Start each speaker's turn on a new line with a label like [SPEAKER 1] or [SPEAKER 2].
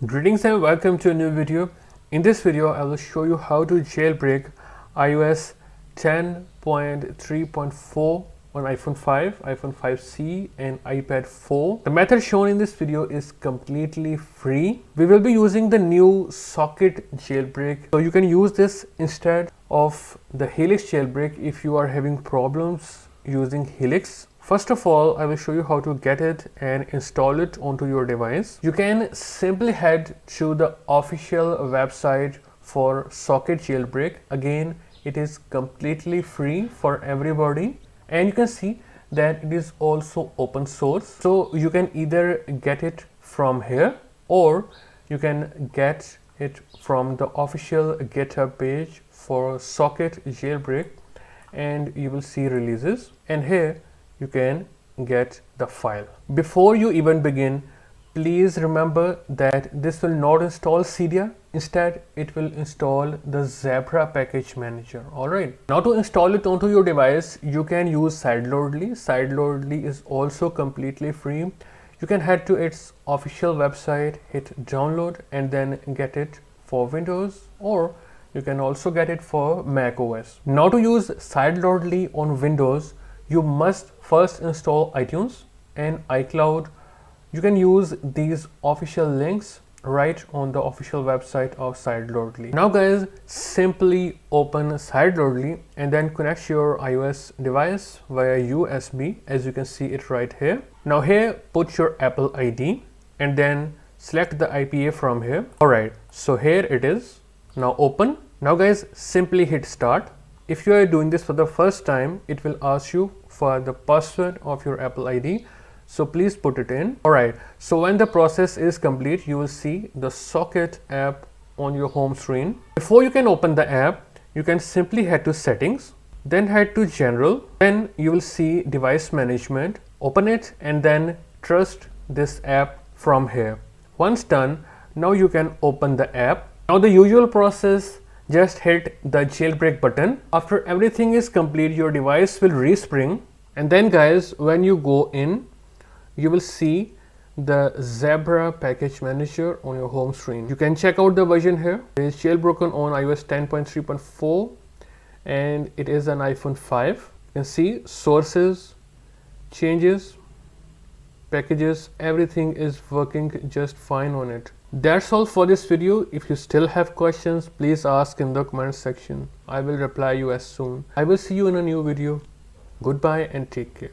[SPEAKER 1] Greetings and welcome to a new video. In this video, I will show you how to jailbreak iOS 10.3.4 on iPhone 5, iPhone 5C and iPad4. The method shown in this video is completely free. We will be using the new Socket Jailbreak. So you can use this instead of the Helix jailbreak if you are having problems using Helix. First of all, I will show you how to get it and install it onto your device. You can simply head to the official website for Socket Jailbreak. Again, it is completely free for everybody, and you can see that it is also open source. So you can either get it from here or you can get it from the official GitHub page for Socket Jailbreak, and you will see releases, and here you can get the file. Before you even begin, please remember that this will not install Cydia. Instead, it will install the Cydia Package Manager. Alright. Now to install it onto your device, you can use Sideloadly. Sideloadly is also completely free. You can head to its official website, hit download, and then get it for Windows, or you can also get it for Mac OS. Now to use Sideloadly on Windows, you must first install iTunes and iCloud. You can use these official links right on the official website of Sideloadly. Now guys, simply open Sideloadly and then connect your iOS device via USB, as you can see it right here. Now here, put your Apple ID and then select the IPA from here. Alright, so here it is. Now open. Now guys, simply hit start. If you are doing this for the first time, it will ask you for the password of your Apple ID. So please put it in. Alright, so when the process is complete, you will see the Socket app on your home screen. Before you can open the app, you can simply head to settings, then head to general. Then you will see device management. Open it and then trust this app from here. Once done, now you can open the app. Now the usual process, just hit the jailbreak button. After everything is complete, your device will respring, and then guys, when you go in, you will see the Cydia Package Manager on your home screen. You can check out the version here. It is jailbroken on iOS 10.3.4 and it is an iPhone 5. You can see sources, changes, packages, everything is working just fine on it. That's all for this video. If you still have questions, please ask in the comment section. I will reply you as soon. I will see you in a new video. Goodbye and take care.